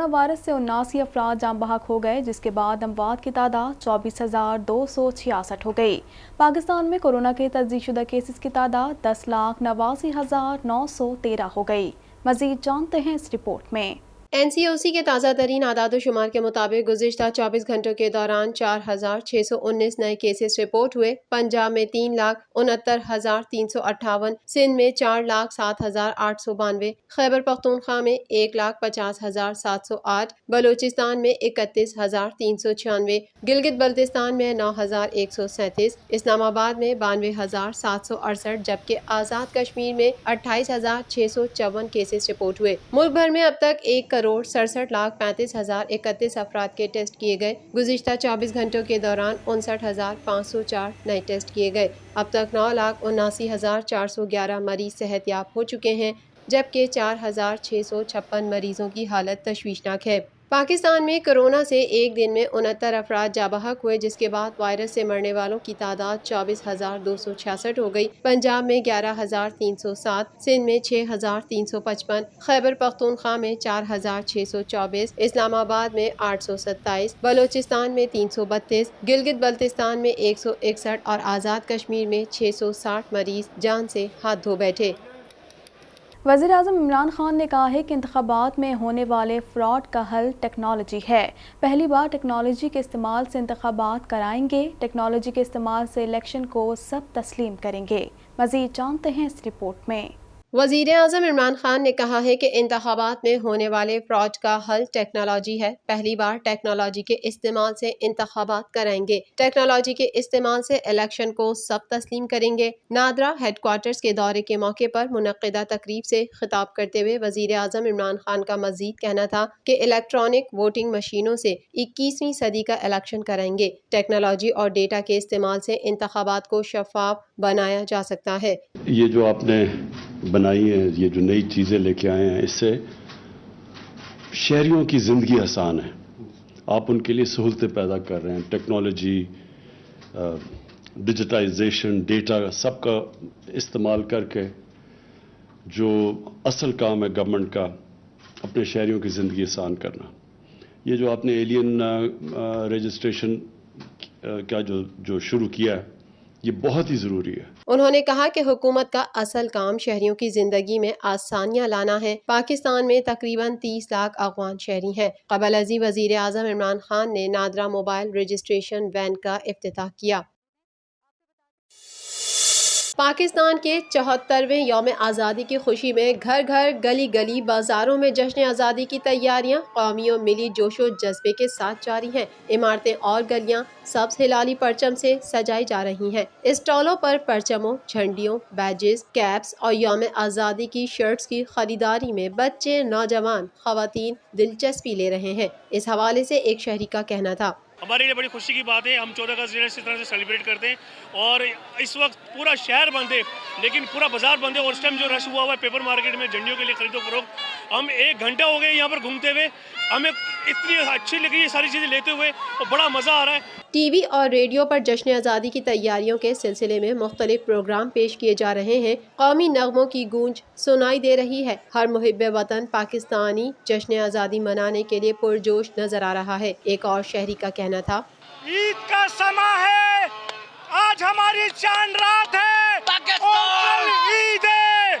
Corona virus سے 79 افراد جاں بحق ہو گئے، جس کے بعد اموات کی تعداد 24,266 ہو گئی۔ پاکستان میں کورونا کے تصدیق شدہ کیسز کی تعداد 10,89,913 ہو گئی۔ مزید جانتے ہیں اس رپورٹ میں۔ NCOC کے تازہ ترین اعداد و شمار کے مطابق گزشتہ 24 گھنٹوں کے دوران 4,619 نئے کیسز رپورٹ ہوئے۔ پنجاب میں 3,69,358، سندھ میں 4,07,892، خیبر پختونخوا میں 1,50,708، بلوچستان میں 31,396، گلگت بلتستان میں 9,137، اسلام آباد میں 92,768، جبکہ آزاد کشمیر میں 28,654 کیسز رپورٹ ہوئے۔ ملک بھر میں اب تک 1,67,35,031 افراد کے ٹیسٹ کیے گئے۔ گزشتہ 24 گھنٹوں کے دوران 59,504 نئے ٹیسٹ کیے گئے۔ اب تک 9,79,411 مریض صحت یاب ہو چکے ہیں، جبکہ 4,656 مریضوں کی حالت تشویشناک ہے۔ پاکستان میں کورونا سے ایک دن میں 69 افراد جاں بحق ہوئے، جس کے بعد وائرس سے مرنے والوں کی تعداد 24,266 ہو گئی۔ پنجاب میں 11,307، سندھ میں 6,355، خیبر پختونخوا میں 4,624، اسلام آباد میں 827، بلوچستان میں 332، گلگت بلتستان میں 161 اور آزاد کشمیر میں 660 مریض جان سے ہاتھ دھو بیٹھے۔ وزیر اعظم عمران خان نے کہا ہے کہ انتخابات میں ہونے والے فراڈ کا حل ٹیکنالوجی ہے۔ پہلی بار ٹیکنالوجی کے استعمال سے انتخابات کرائیں گے۔ ٹیکنالوجی کے استعمال سے الیکشن کو سب تسلیم کریں گے۔ مزید جانتے ہیں اس رپورٹ میں۔ وزیر اعظم عمران خان نے کہا ہے کہ انتخابات میں ہونے والے فراڈ کا حل ٹیکنالوجی ہے۔ پہلی بار ٹیکنالوجی کے استعمال سے انتخابات کرائیں گے۔ ٹیکنالوجی کے استعمال سے الیکشن کو سب تسلیم کریں گے۔ نادرا ہیڈ کوارٹرز کے دورے کے موقع پر منعقدہ تقریب سے خطاب کرتے ہوئے وزیر اعظم عمران خان کا مزید کہنا تھا کہ الیکٹرانک ووٹنگ مشینوں سے 21ویں صدی کا الیکشن کرائیں گے۔ ٹیکنالوجی اور ڈیٹا کے استعمال سے انتخابات کو شفاف بنایا جا سکتا ہے۔ یہ جو آپ نے بنائی ہیں، یہ جو نئی چیزیں لے کے آئے ہیں، اس سے شہریوں کی زندگی آسان ہے۔ آپ ان کے لیے سہولتیں پیدا کر رہے ہیں۔ ٹیکنالوجی، ڈیجیٹائزیشن، ڈیٹا سب کا استعمال کر کے جو اصل کام ہے گورنمنٹ کا، اپنے شہریوں کی زندگی آسان کرنا۔ یہ جو آپ نے ایلین رجسٹریشن کا جو شروع کیا ہے، یہ بہت ہی ضروری ہے۔ انہوں نے کہا کہ حکومت کا اصل کام شہریوں کی زندگی میں آسانیاں لانا ہے۔ پاکستان میں تقریباً 30 لاکھ افغان شہری ہیں۔ قبل ازیں وزیر اعظم عمران خان نے نادرا موبائل رجسٹریشن وین کا افتتاح کیا۔ پاکستان کے 74ویں یوم آزادی کی خوشی میں گھر گھر، گلی گلی، بازاروں میں جشن آزادی کی تیاریاں قومی و ملی جوش و جذبے کے ساتھ جاری ہیں۔ عمارتیں اور گلیاں سبز ہلالی پرچم سے سجائی جا رہی ہیں۔ اسٹالوں پر پرچموں، جھنڈیوں، بیجز، کیپس اور یوم آزادی کی شرٹس کی خریداری میں بچے، نوجوان، خواتین دلچسپی لے رہے ہیں۔ اس حوالے سے ایک شہری کا کہنا تھا: ہمارے لیے بڑی خوشی کی بات ہے، ہم 14 اگست اس طرح سے سیلیبریٹ کرتے ہیں اور اس وقت پورا شہر بند ہے، لیکن پورا بازار بند ہے اور اس ٹائم جو رش ہوا ہے پیپر مارکیٹ میں جھنڈیوں کے لیے خرید و فروخت، ہم 1 گھنٹہ ہو گئے یہاں پر گھومتے ہوئے، ہمیں اتنی اچھی لگی یہ ساری چیزیں لیتے ہوئے اور بڑا مزہ آ رہا ہے۔ ٹی وی اور ریڈیو پر جشن آزادی کی تیاریوں کے سلسلے میں مختلف پروگرام پیش کیے جا رہے ہیں۔ قومی نغموں کی گونج سنائی دے رہی ہے۔ ہر محب وطن پاکستانی جشن آزادی منانے کے لیے پرجوش نظر آ رہا ہے۔ ایک اور شہری کا کہنا تھا: عید کا سما ہے، آج ہماری چاند رات ہے اور کل عید ہے،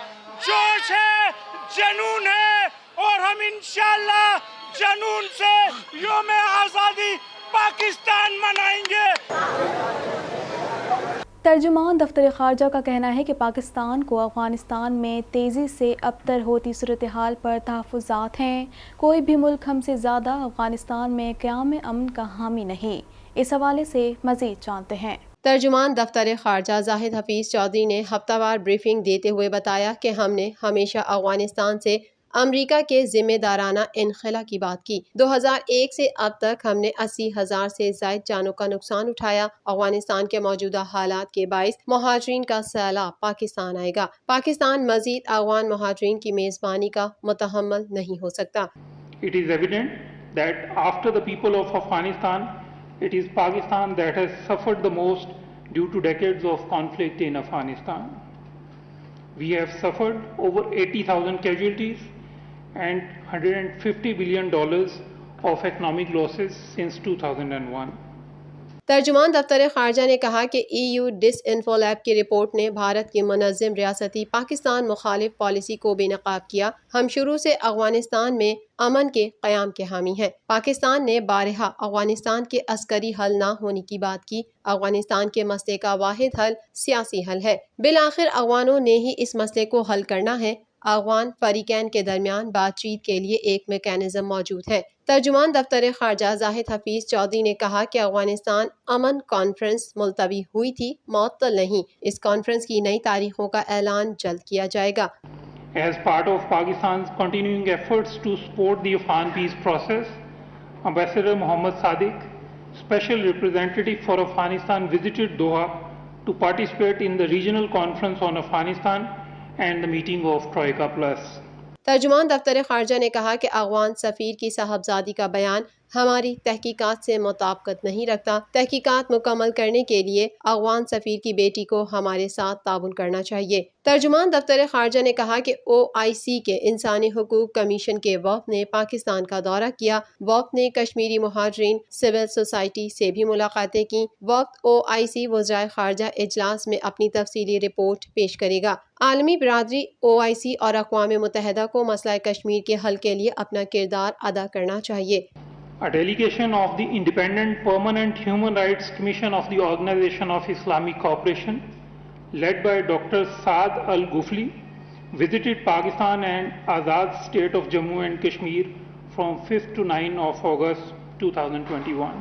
جوش ہے، جنون ہے اور ہم انشاءاللہ جنون سے یوم آزادی پاکستان منائیں گے۔ ترجمان دفتر خارجہ کا کہنا ہے کہ پاکستان کو افغانستان میں تیزی سے ابتر ہوتی صورتحال پر تحفظات ہیں۔ کوئی بھی ملک ہم سے زیادہ افغانستان میں قیام امن کا حامی نہیں۔ اس حوالے سے مزید جانتے ہیں۔ ترجمان دفتر خارجہ زاہد حفیظ چودھری نے ہفتہ وار بریفنگ دیتے ہوئے بتایا کہ ہم نے ہمیشہ افغانستان سے امریکہ کے ذمہ دارانہ انخلا کی بات کی۔ 2001 سے اب تک ہم نے 80,000 سے زائد جانوں کا نقصان اٹھایا۔ افغانستان کے موجودہ حالات کے باعث مہاجرین کا سیلاب پاکستان آئے گا۔ پاکستان مزید افغان مہاجرین کی میزبانی کا متحمل نہیں ہو سکتا۔ It is evident that after the people of Afghanistan, it is Pakistan that has suffered the most due to decades of conflict in Afghanistan. We have suffered over 80,000 casualties and $150 billion of economic losses since 2001. ترجمان دفتر خارجہ نے کہا کہ E U ڈس info lab کی report نے بھارت کی منظم ریاستی پاکستان مخالف پالیسی کو بے نقاب کیا۔ ہم شروع سے افغانستان میں امن کے قیام کے حامی ہیں۔ پاکستان نے بارہا افغانستان کے عسکری حل نہ ہونے کی بات کی۔ افغانستان کے مسئلے کا واحد حل سیاسی حل ہے۔ بالآخر افغانوں نے ہی اس مسئلے کو حل کرنا ہے۔ افغان فریقین کے درمیان بات چیت کے لیے ایک میکینزم موجود ہے۔ ترجمان دفتر خارجہ زاہد حفیظ چودھری نے کہا کہ افغانستان امن کانفرنس ملتوی ہوئی تھی، معطل نہیں۔ اس کانفرنس کی نئی تاریخوں کا اعلان جلد کیا جائے گا۔ As part of Pakistan's continuing efforts to support the Afghan peace process, Ambassador Mohammad Sadiq, Special Representative for Afghanistan, visited Doha to participate in the regional conference on Afghanistan and the meeting of Troika Plus. ترجمان دفتر خارجہ نے کہا کہ افغان سفیر کی صاحبزادی کا بیان ہماری تحقیقات سے مطابقت نہیں رکھتا۔ تحقیقات مکمل کرنے کے لیے افغان سفیر کی بیٹی کو ہمارے ساتھ تعاون کرنا چاہیے۔ ترجمان دفتر خارجہ نے کہا کہ OIC کے انسانی حقوق کمیشن کے وفد نے پاکستان کا دورہ کیا۔ وفد نے کشمیری مہاجرین، سول سوسائٹی سے بھی ملاقاتیں کی۔ وفد OIC وزرائے خارجہ اجلاس میں اپنی تفصیلی رپورٹ پیش کرے گا۔ عالمی برادری OIC اور اقوام متحدہ کو مسئلہ کشمیر کے حل کے لیے اپنا کردار ادا کرنا چاہیے۔ A delegation of the Independent Permanent Human Rights Commission of the Organization of Islamic Cooperation, led by Dr. Saad Al-Ghufli, visited Pakistan and Azad State of Jammu and Kashmir from 5th to 9th of August 2021.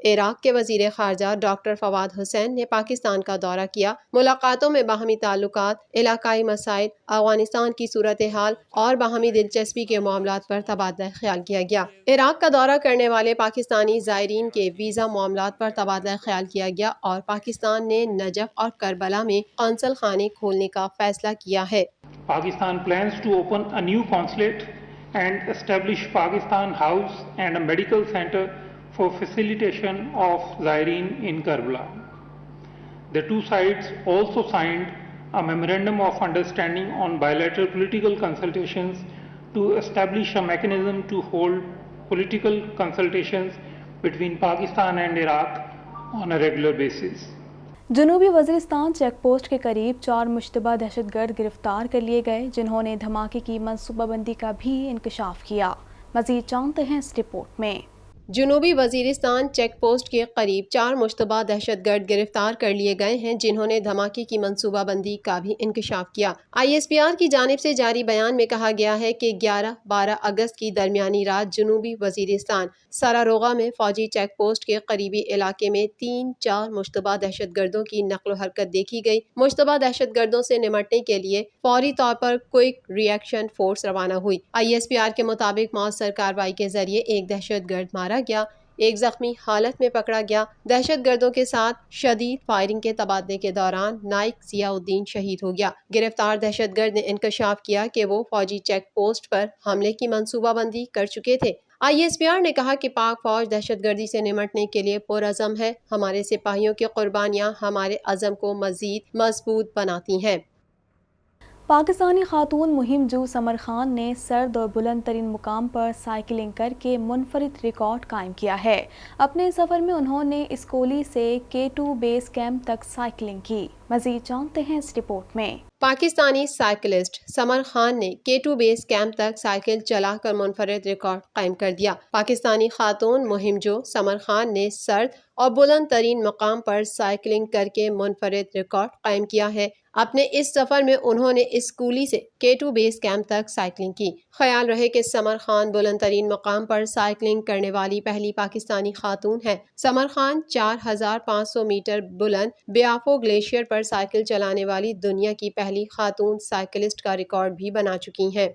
Iraq کے وزیر خارجہ doctor Fawad Hussain نے پاکستان کا دورہ کیا۔ ملاقاتوں میں باہمی تعلقات، علاقائی مسائل، افغانستان کی صورتحال اور باہمی دلچسپی کے معاملات پر تبادلہ خیال کیا گیا۔ عراق کا دورہ کرنے والے پاکستانی زائرین کے ویزا معاملات پر تبادلہ خیال کیا گیا اور پاکستان نے نجف اور کربلا میں قونصل خانے کھولنے کا فیصلہ کیا ہے۔ Pakistan plans to open a new consulate and establish Pakistan House and a medical center for facilitation of Zaireen in Karbala. The two sides also signed a memorandum of understanding on bilateral political consultations to establish a mechanism to hold political consultations between Pakistan and Iraq on a regular basis. جنوبی Waziristan check post کے قریب 4 مشتبہ دہشت گرد گرفتار کر لیے گئے، جنہوں نے دھماکے کی منصوبہ بندی کا بھی انکشاف کیا۔ مزید جانتے ہیں اس رپورٹ میں۔ جنوبی وزیرستان چیک پوسٹ کے قریب 4 مشتبہ دہشت گرد گرفتار کر لیے گئے ہیں، جنہوں نے دھماکے کی منصوبہ بندی کا بھی انکشاف کیا۔ ISPR کی جانب سے جاری بیان میں کہا گیا ہے کہ 11-12 اگست کی درمیانی رات جنوبی وزیرستان سراروغا میں فوجی چیک پوسٹ کے قریبی علاقے میں 3-4 مشتبہ دہشت گردوں کی نقل و حرکت دیکھی گئی۔ مشتبہ دہشت گردوں سے نمٹنے کے لیے فوری طور پر کوئک ری ایکشن فورس روانہ ہوئی۔ ISPR کے مطابق مؤثر کارروائی کے ذریعے ایک دہشت گرد مارا گیا، ایک زخمی حالت میں پکڑا گیا۔ دہشت گردوں کے ساتھ شدید فائرنگ کے تبادلے کے دوران نائک ضیاء الدین شہید ہو گیا۔ گرفتار دہشت گرد نے انکشاف کیا کہ وہ فوجی چیک پوسٹ پر حملے کی منصوبہ بندی کر چکے تھے۔ ISPR نے کہا کہ پاک فوج دہشت گردی سے نمٹنے کے لیے پرعزم ہے۔ ہمارے سپاہیوں کی قربانیاں ہمارے عزم کو مزید مضبوط بناتی ہیں۔ پاکستانی خاتون مہم جو سمر خان نے سرد اور بلند ترین مقام پر سائیکلنگ کر کے منفرد ریکارڈ قائم کیا ہے۔ اپنے سفر میں انہوں نے اسکولی سے K2 بیس کیمپ تک سائیکلنگ کی۔ مزید جانتے ہیں اس رپورٹ میں۔ پاکستانی سائیکلسٹ سمر خان نے K2 بیس کیمپ تک سائیکل چلا کر منفرد ریکارڈ قائم کر دیا۔ پاکستانی خاتون مہم جو سمر خان نے سرد اور بلند ترین مقام پر سائیکلنگ کر کے منفرد ریکارڈ قائم کیا ہے۔ اپنے اس سفر میں انہوں نے اسکولی سے K2 بیس کیمپ تک سائیکلنگ کی۔ خیال رہے کہ سمر خان بلند ترین مقام پر سائیکلنگ کرنے والی پہلی پاکستانی خاتون ہے۔ سمر خان 4500 میٹر بلند بیافو گلیشیئر پر سائیکل چلانے والی دنیا کی پہلی خاتون سائیکلسٹ کا ریکارڈ بھی بنا چکی ہیں۔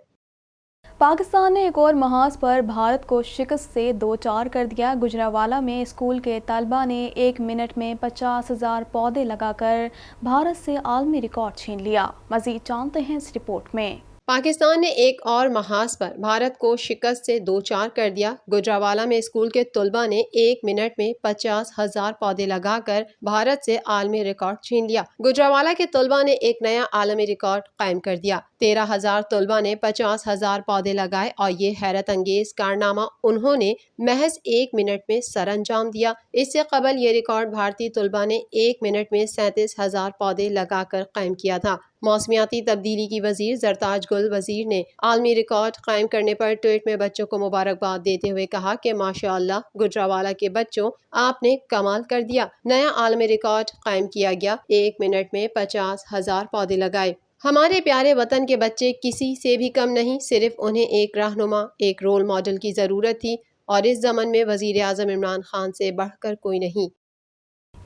پاکستان نے ایک اور محاذ پر بھارت کو شکست سے 2-4 کر دیا۔ گجرانوالہ میں اسکول کے طلبہ نے 1 منٹ میں 50,000 پودے لگا کر بھارت سے عالمی ریکارڈ چھین لیا۔ مزید جانتے ہیں اس رپورٹ میں۔ پاکستان نے ایک اور محاذ پر بھارت کو شکست سے 2-4 کر دیا۔ گجرانوالہ میں اسکول کے طلبہ نے 1 منٹ میں 50,000 پودے لگا کر بھارت سے عالمی ریکارڈ چھین لیا۔ گجرانوالہ کے طلبہ نے ایک نیا عالمی ریکارڈ قائم کر دیا۔ 13,000 طلبہ نے 50,000 پودے لگائے اور یہ حیرت انگیز کارنامہ انہوں نے محض 1 منٹ میں سر انجام دیا۔ اس سے قبل یہ ریکارڈ بھارتی طلبہ نے 1 منٹ میں 37,000 پودے لگا کر قائم کیا تھا۔ موسمیاتی تبدیلی کی وزیر زرتاج گل وزیر نے عالمی ریکارڈ قائم کرنے پر ٹویٹ میں بچوں کو مبارکباد دیتے ہوئے کہا کہ ماشاء اللہ گجرانوالہ کے بچوں، آپ نے کمال کر دیا، نیا عالمی ریکارڈ قائم کیا گیا، 1 منٹ میں 50,000 پودے لگائے۔ ہمارے پیارے وطن کے بچے کسی سے بھی کم نہیں، صرف انہیں ایک رہنما، ایک رول ماڈل کی ضرورت تھی، اور اس ضمن میں وزیر اعظم عمران خان سے بڑھ کر کوئی نہیں۔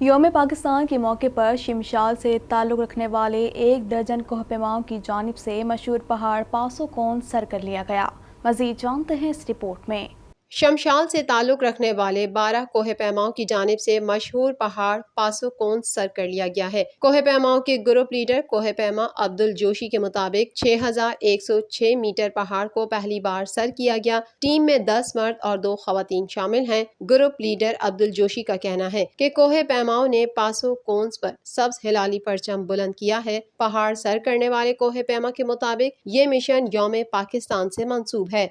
یوم پاکستان کے موقع پر شمشال سے تعلق رکھنے والے 1 درجن کوہ پیماؤں کی جانب سے مشہور پہاڑ پاسو کون سر کر لیا گیا۔ مزید جانتے ہیں اس رپورٹ میں۔ شمشال سے تعلق رکھنے والے 12 کوہ پیماؤں کی جانب سے مشہور پہاڑ پاسو کون سر کر لیا گیا ہے۔ کوہ پیماؤں کے گروپ لیڈر کوہ پیما عبدل جوشی کے مطابق 6,106 میٹر پہاڑ کو پہلی بار سر کیا گیا۔ ٹیم میں 10 مرد اور 2 خواتین شامل ہیں۔ گروپ لیڈر عبدل جوشی کا کہنا ہے کہ کوہ پیماؤں نے پاسو کونز پر سبز ہلالی پرچم بلند کیا ہے۔ پہاڑ سر کرنے والے کوہ پیما کے مطابق یہ مشن یوم پاکستان سے منسوب ہے۔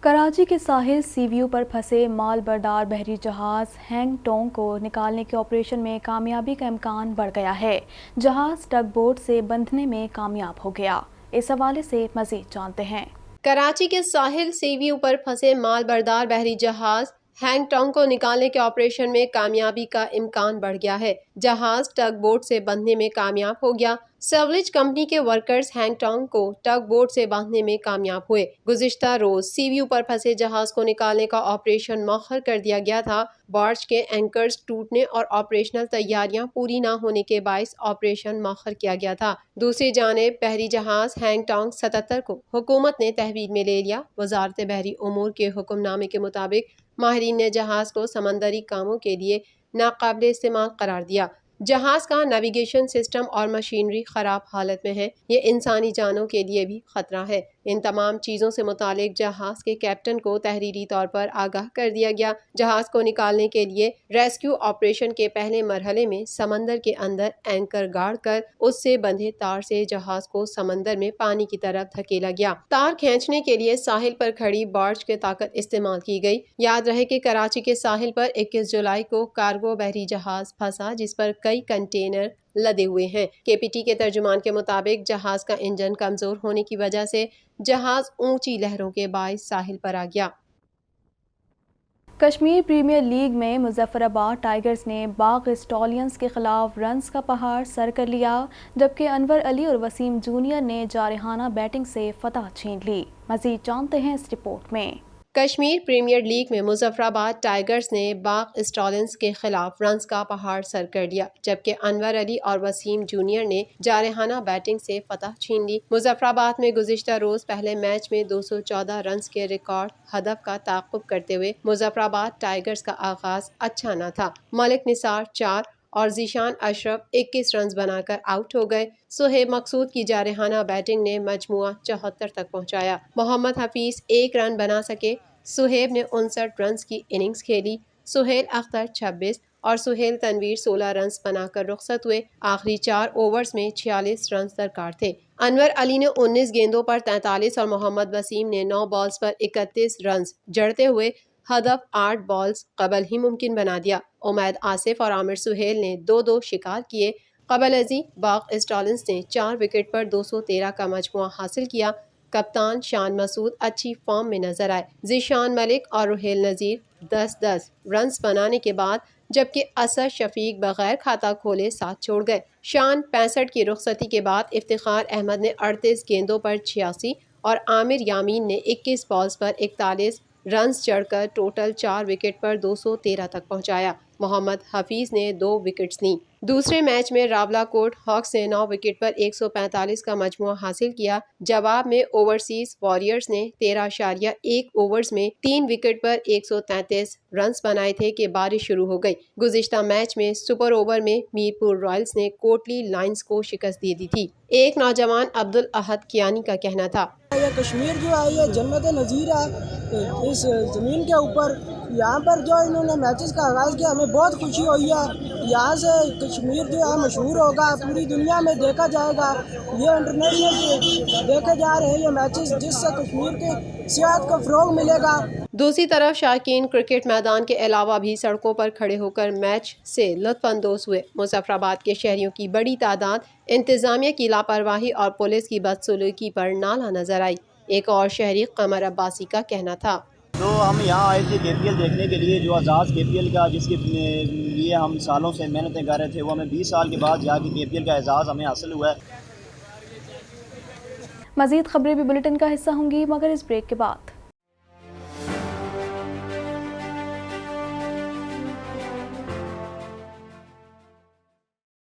کراچی کے ساحل سی ویو پر پھنسے مال بردار بحری جہاز ہینگ ٹونگ کو نکالنے کے آپریشن میں کامیابی کا امکان بڑھ گیا ہے۔ جہاز ٹگ بوٹ سے بندھنے میں کامیاب ہو گیا۔ اس حوالے سے مزید جانتے ہیں۔ کراچی کے ساحل سی ویو پر پھنسے مال بردار بحری جہاز ہینگ ٹانگ کو نکالنے کے آپریشن میں کامیابی کا امکان بڑھ گیا ہے۔ جہاز ٹگ بوٹ سے باندھنے میں کامیاب ہو گیا۔ سیولج کمپنی کے ورکرز ہینگ ٹانگ کو ٹگ بوٹ سے باندھنے میں کامیاب ہوئے۔ گزشتہ روز سی ویو پر پھنسے جہاز کو نکالنے کا آپریشن مؤخر کر دیا گیا تھا۔ بارج کے اینکرز ٹوٹنے اور آپریشنل تیاریاں پوری نہ ہونے کے باعث آپریشن مؤخر کیا گیا تھا۔ دوسری جانب بحری جہاز ہینگ ٹانگ 77 کو حکومت نے تحویل میں لے لیا۔ وزارت بحری امور کے حکم نامے کے مطابق ماہرین نے جہاز کو سمندری کاموں کے لیے ناقابل استعمال قرار دیا۔ جہاز کا نیویگیشن سسٹم اور مشینری خراب حالت میں ہے۔ یہ انسانی جانوں کے لیے بھی خطرہ ہے۔ ان تمام چیزوں سے متعلق جہاز کے کیپٹن کو تحریری طور پر آگاہ کر دیا گیا۔ جہاز کو نکالنے کے لیے ریسکیو آپریشن کے پہلے مرحلے میں سمندر کے اندر اینکر گاڑ کر اس سے بندھے تار سے جہاز کو سمندر میں پانی کی طرف دھکیلا گیا۔ تار کھینچنے کے لیے ساحل پر کھڑی بارج کی طاقت استعمال کی گئی۔ یاد رہے کہ کراچی کے ساحل پر 21 جولائی کو کارگو بحری جہاز پھنسا جس پر کئی کنٹینر لدے ہوئے ہیں۔ کے پی ٹی کے ترجمان کے مطابق جہاز کا انجن کمزور ہونے کی وجہ سے جہاز اونچی لہروں کے باعث ساحل پر آ گیا۔ کشمیر پریمیئر لیگ میں مظفر آباد ٹائیگرز نے باغ اسٹالینز کے خلاف رنز کا پہاڑ سر کر لیا، جبکہ انور علی اور وسیم جونیئر نے جارحانہ بیٹنگ سے فتح چھین لی۔ مزید جانتے ہیں اس رپورٹ میں۔ کشمیر پریمیئر لیگ میں مظفر آباد ٹائیگرز نے باغ اسٹالینز کے خلاف رنز کا پہاڑ سر کر لیا، جبکہ انور علی اور وسیم جونیئر نے جارحانہ بیٹنگ سے فتح چھین لی۔ مظفر آباد میں گزشتہ روز پہلے میچ میں 214 رنز کے ریکارڈ ہدف کا تعاقب کرتے ہوئے مظفر آباد ٹائیگرز کا آغاز اچھا نہ تھا۔ ملک نثار 4 اور ذیشان اشرف 21 رنز بنا کر آؤٹ ہو گئے۔ سہیب مقصود کی جارحانہ بیٹنگ نے مجموعہ 74 تک پہنچایا۔ محمد حفیظ 1 رن بنا سکے۔ سہیب نے 59 رنز کی اننگز کھیلی۔ سہیل اختر 26 اور سہیل تنویر 16 رنز بنا کر رخصت ہوئے۔ آخری 4 اوورز میں 46 رنز درکار تھے۔ انور علی نے 19 گیندوں پر 43 اور محمد وسیم نے 9 بالز پر 31 رنز جڑتے ہوئے ہدف 8 بالز قبل ہی ممکن بنا دیا۔ امید آصف اور عامر سہیل نے 2-2 شکار کیے۔ قبل ازیں باغ اسٹالینز نے 4 وکٹ پر 213 کا مجموعہ حاصل کیا۔ کپتان شان مسعود اچھی فارم میں نظر آئے۔ ذیشان ملک اور رحیل نذیر 10-10 رنز بنانے کے بعد، جبکہ اسد شفیق بغیر کھاتا کھولے ساتھ چھوڑ گئے۔ شان 65 کی رخصتی کے بعد افتخار احمد نے 38 گیندوں پر 86 اور عامر یامین نے 21 بالز پر 41 رنز جڑ کر ٹوٹل 4 وکٹ پر 213 تک پہنچایا۔ محمد حفیظ نے 2 وکٹس لیں۔ دوسرے میچ میں راولاکوٹ ہاکس نے 9 وکٹ پر 145 کا مجموعہ حاصل کیا۔ جواب میں اوورسیز وارئرز نے 13.1 اوورز میں 3 وکٹ پر 133 رنز بنائے تھے کہ بارش شروع ہو گئی۔ گزشتہ میچ میں سپر اوور میں میرپور رائلز نے کوٹلی لائنز کو شکست دے دی تھی۔ ایک نوجوان عبدالاحد کیانی کا کہنا تھا، کشمیر جو ہے یہ جنت نظیر ہے اس زمین کے اوپر. یہاں پر جو انہوں نے میچز کا آغاز کیا ہمیں بہت خوشی ہوئی ہے. یہاں سے کشمیر جو ہے مشہور ہوگا, پوری دنیا میں دیکھا جائے گا. یہ انٹرنیشنل دیکھے جا رہے ہیں یہ میچز, جس سے کشمیر کی سیاحت کو فروغ ملے گا. دوسری طرف شائقین کرکٹ میدان کے علاوہ بھی سڑکوں پر کھڑے ہو کر میچ سے لطف اندوز ہوئے. مظفر آباد کے شہریوں کی بڑی تعداد انتظامیہ کی لاپرواہی اور پولیس کی بدسلوکی پر نالہ نظر آئی. ایک اور شہری قمر عباسی کا کہنا تھا, تو ہم یہاں آئے تھے KPL دیکھنے کے لیے, جو اعزاز KPL کا جس کے لیے ہم سالوں سے محنتیں کر رہے تھے, وہ ہمیں 20 سال کے بعد جا کے KPL کا اعزاز ہمیں حاصل ہوا ہے. مزید خبریں بھی بلیٹن کا حصہ ہوں گی مگر اس بریک کے بعد.